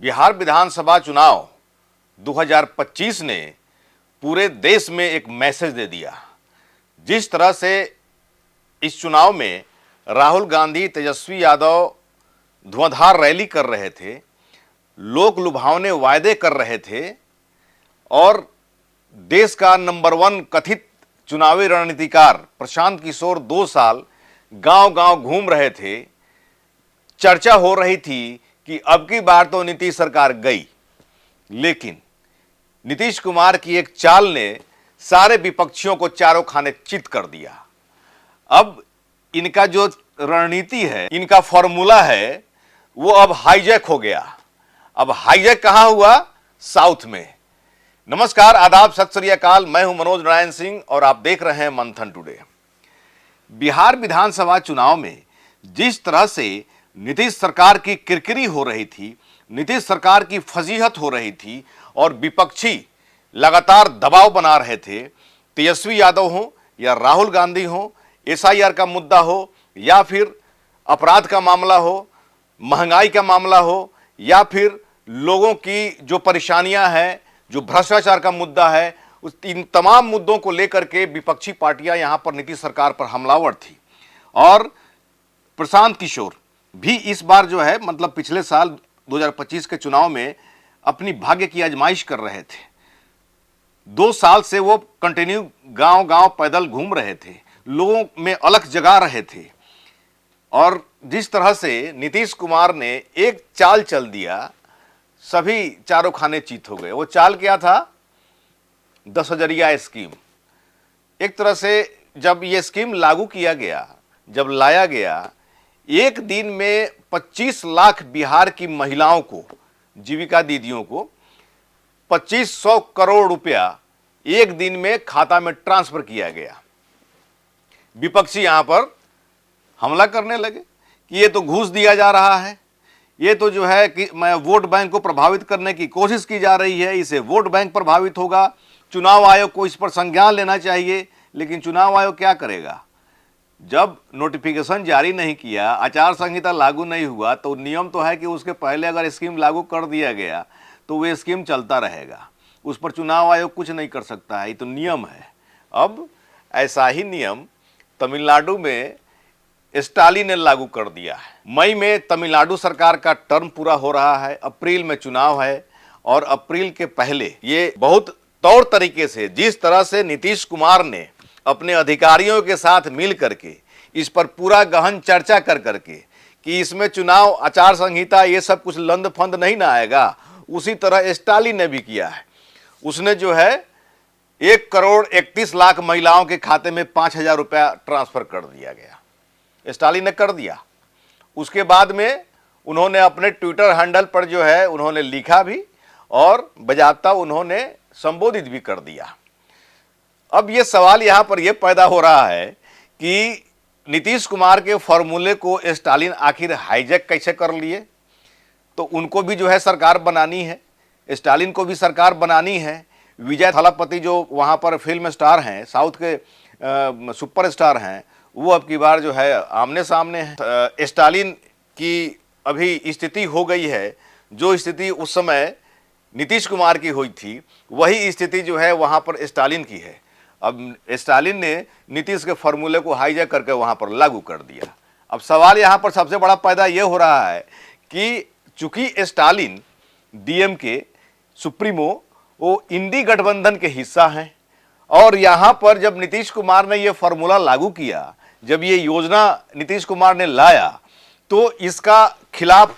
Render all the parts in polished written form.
बिहार विधानसभा चुनाव 2025 ने पूरे देश में एक मैसेज दे दिया। जिस तरह से इस चुनाव में राहुल गांधी, तेजस्वी यादव धुआंधार रैली कर रहे थे, लोक लुभावने वायदे कर रहे थे और देश का नंबर 1 कथित चुनावी रणनीतिकार प्रशांत किशोर 2 साल गांव-गांव घूम रहे थे। चर्चा हो रही थी कि अब की बार तो नीतीश सरकार गई, लेकिन नीतीश कुमार की एक चाल ने सारे विपक्षियों को चारों खाने चित कर दिया। अब इनका जो रणनीति है, इनका फॉर्मूला है, वो अब हाईजैक हो गया। अब हाईजैक कहां हुआ? साउथ में। नमस्कार, आदाब, सत श्री अकाल। मैं हूं मनोज नारायण सिंह और आप देख रहे हैं मंथन टुडे। बिहार विधानसभा चुनाव में जिस तरह से नीतीश सरकार की किरकिरी हो रही थी, नीतीश सरकार की फजीहत हो रही थी और विपक्षी लगातार दबाव बना रहे थे, तेजस्वी यादव हो या राहुल गांधी हो, एसआईआर का मुद्दा हो या फिर अपराध का मामला हो, महंगाई का मामला हो या फिर लोगों की जो परेशानियां हैं, जो भ्रष्टाचार का मुद्दा है, इन तमाम मुद्दों को लेकर के विपक्षी पार्टियां यहां पर नीतीश सरकार पर हमलावर थी। और प्रशांत किशोर भी इस बार जो है, मतलब पिछले साल 2025 के चुनाव में अपनी भाग्य की आजमाइश कर रहे थे। 2 साल से वो कंटिन्यू गांव-गांव पैदल घूम रहे थे, लोगों में अलख जगा रहे थे। और जिस तरह से नीतीश कुमार ने एक चाल चल दिया, सभी चारों खाने चित हो गए। वो चाल क्या था? 10,000 स्कीम। एक तरह से जब ये स्कीम लागू किया गया, जब लाया गया, एक दिन में 25 लाख बिहार की महिलाओं को, जीविका दीदियों को 2500 करोड़ रुपया एक दिन में खाता में ट्रांसफर किया गया। विपक्षी यहां पर हमला करने लगे कि ये तो घूस दिया जा रहा है, ये तो जो है कि मैं वोट बैंक को प्रभावित करने की कोशिश की जा रही है, इससे वोट बैंक प्रभावित होगा, चुनाव आयोग को इस पर संज्ञान लेना चाहिए। लेकिन चुनाव आयोग क्या करेगा? जब नोटिफिकेशन जारी नहीं किया, आचार संहिता लागू नहीं हुआ, तो नियम तो है कि उसके पहले अगर स्कीम लागू कर दिया गया तो वो स्कीम चलता रहेगा, उस पर चुनाव आयोग कुछ नहीं कर सकता है, ये तो नियम है। अब ऐसा ही नियम तमिलनाडु में स्टालिन ने लागू कर दिया है। मई में तमिलनाडु सरकार का टर्म पूरा हो रहा है, अप्रैल में चुनाव है और अप्रैल के पहले ये बहुत तौर तरीके से, जिस तरह से नीतीश कुमार ने अपने अधिकारियों के साथ मिल करके इस पर पूरा गहन चर्चा कर करके कि इसमें चुनाव आचार संहिता ये सब कुछ लंद फंद नहीं ना आएगा, उसी तरह स्टालिन ने भी किया है। उसने जो है 1 करोड़ 31 लाख महिलाओं के खाते में 5,000 रुपया ट्रांसफर कर दिया गया। स्टालिन ने कर दिया। उसके बाद में उन्होंने अपने ट्विटर हैंडल पर जो है उन्होंने लिखा भी और बजाता उन्होंने संबोधित भी कर दिया। अब ये सवाल यहां पर यह पैदा हो रहा है कि नीतीश कुमार के फॉर्मूले को स्टालिन आखिर हाईजैक कैसे कर लिए? तो उनको भी जो है सरकार बनानी है, स्टालिन को भी सरकार बनानी है। विजय थालापति जो वहां पर फिल्म स्टार हैं, साउथ के सुपरस्टार हैं, वो अब की बार जो है आमने सामने हैं। स्टालिन की अभी स्थिति हो गई है, जो स्थिति उस समय नीतीश कुमार की हुई थी, वही स्थिति जो है वहां पर स्टालिन की है। अब स्टालिन ने नीतीश के फॉर्मूले को हाईजैक करके वहां पर लागू कर दिया। अब सवाल यहां पर सबसे बड़ा पैदा यह हो रहा है कि चूंकि स्टालिन डीएमके सुप्रीमो वो इंडी गठबंधन के हिस्सा हैं और यहां पर जब नीतीश कुमार ने यह फॉर्मूला लागू किया, जब ये योजना नीतीश कुमार ने लाया, तो इसका खिलाफ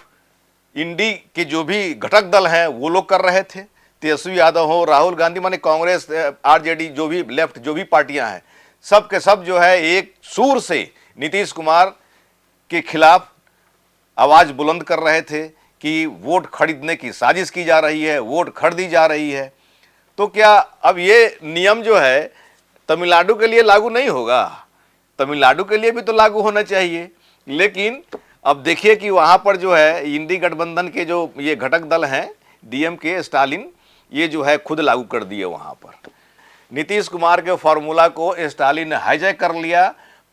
इंडी के जो भी घटक दल हैं वो लोग कर रहे थे। तेजस्वी यादव हो, राहुल गांधी, माने कांग्रेस, आरजेडी, जो भी लेफ्ट जो भी पार्टियां हैं, सब के सब जो है एक सुर से नीतीश कुमार के खिलाफ आवाज बुलंद कर रहे थे कि वोट खरीदने की साजिश की जा रही है, वोट खरीदी जा रही है। तो क्या अब ये नियम जो है तमिलनाडु के लिए लागू नहीं होगा? तमिलनाडु के लिए भी तो लागू होना चाहिए। लेकिन अब देखिए कि वहां पर जो है इंडी गठबंधन के जो ये घटक दल हैं, डीएमके, स्टालिन, ये जो है खुद लागू कर दिए। वहां पर नीतीश कुमार के फॉर्मूला को स्टालिन ने हाईजैक कर लिया।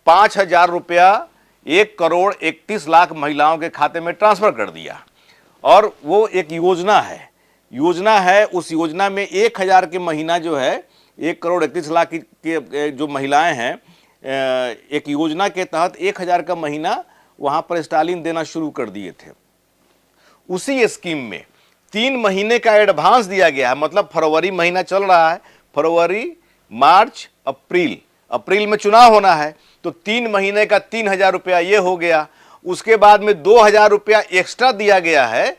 5,000 रुपया 1 करोड़ 31 लाख महिलाओं के खाते में ट्रांसफर कर दिया और वो एक योजना है। उस योजना में 1,000 के महीना जो है 1,31,00,000 की जो महिलाएं हैं, एक योजना के तहत 1,000 का महीना वहां पर स्टालिन देना शुरू कर दिए थे। उसी स्कीम में 3 महीने का एडवांस दिया गया है। मतलब फरवरी महीना चल रहा है, फरवरी, मार्च, अप्रैल में चुनाव होना है, तो 3 महीने का 3,000 रुपया ये हो गया। उसके बाद में 2,000 रुपया एक्स्ट्रा दिया गया है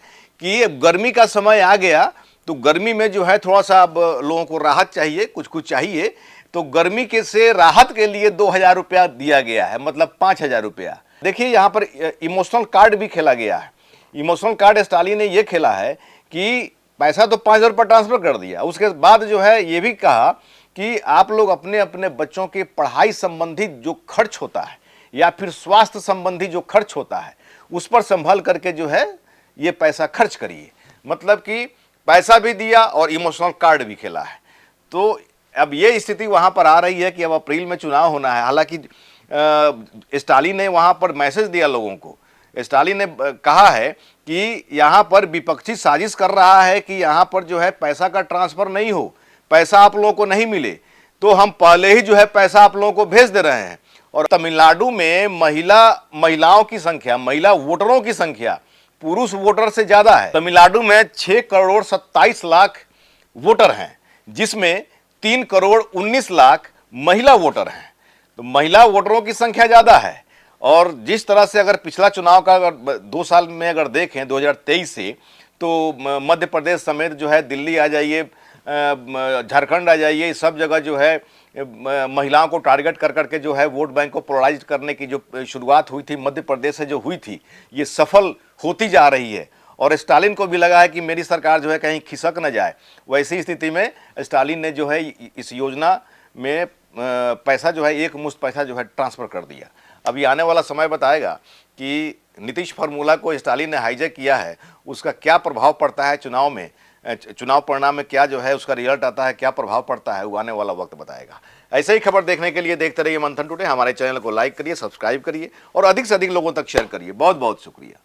कि गर्मी का समय आ गया, तो गर्मी में जो है थोड़ा सा अब लोगों को राहत चाहिए, कुछ चाहिए, तो गर्मी के से राहत के लिए 2,000 रुपया दिया गया है, मतलब 5,000 रुपया। देखिए यहाँ पर इमोशनल कार्ड भी खेला गया है। इमोशनल कार्ड स्टालिन ने ये खेला है कि पैसा तो 5,000 रुपये ट्रांसफर कर दिया, उसके बाद जो है ये भी कहा कि आप लोग अपने अपने बच्चों के पढ़ाई संबंधी जो खर्च होता है या फिर स्वास्थ्य संबंधी जो खर्च होता है उस पर संभल करके जो है ये पैसा खर्च करिए। मतलब कि पैसा भी दिया और इमोशनल कार्ड भी खेला है। तो अब ये स्थिति वहां पर आ रही है कि अब अप्रैल में चुनाव होना है। हालांकि स्टालिन ने वहां पर मैसेज दिया लोगों को। स्टालिन ने कहा है कि यहां पर विपक्षी साजिश कर रहा है कि यहां पर जो है पैसा का ट्रांसफर नहीं हो, पैसा आप लोगों को नहीं मिले, तो हम पहले ही जो है पैसा आप लोगों को भेज दे रहे हैं। और तमिलनाडु में महिलाओं की संख्या, महिला वोटरों की संख्या पुरुष वोटर से ज्यादा है। तमिलनाडु में 6,27,00,000 वोटर हैं, जिसमें 3,19,00,000 महिला वोटर हैं। तो महिला वोटरों की संख्या ज्यादा है। और जिस तरह से अगर पिछला चुनाव का अगर 2 साल में अगर देखें 2023 से, तो मध्य प्रदेश समेत जो है दिल्ली आ जाइए, झारखंड आ जाइए, सब जगह जो है महिलाओं को टारगेट कर करके जो है वोट बैंक को पोलराइज करने की जो शुरुआत हुई थी मध्य प्रदेश से जो हुई थी, ये सफल होती जा रही है। और स्टालिन को भी लगा है कि मेरी सरकार जो है कहीं खिसक न जाए। वैसी स्थिति में स्टालिन ने जो है इस योजना में पैसा जो है एक मुश्त पैसा जो है ट्रांसफ़र कर दिया। अभी आने वाला समय बताएगा कि नीतीश फार्मूला को स्टालिन ने हाईजैक किया है, उसका क्या प्रभाव पड़ता है चुनाव में, चुनाव परिणाम में क्या जो है उसका रिजल्ट आता है, क्या प्रभाव पड़ता है, वो आने वाला वक्त बताएगा। ऐसे ही खबर देखने के लिए देखते रहिए मंथन टुडे। हमारे चैनल को लाइक करिए, सब्सक्राइब करिए और अधिक से अधिक लोगों तक शेयर करिए। बहुत बहुत शुक्रिया।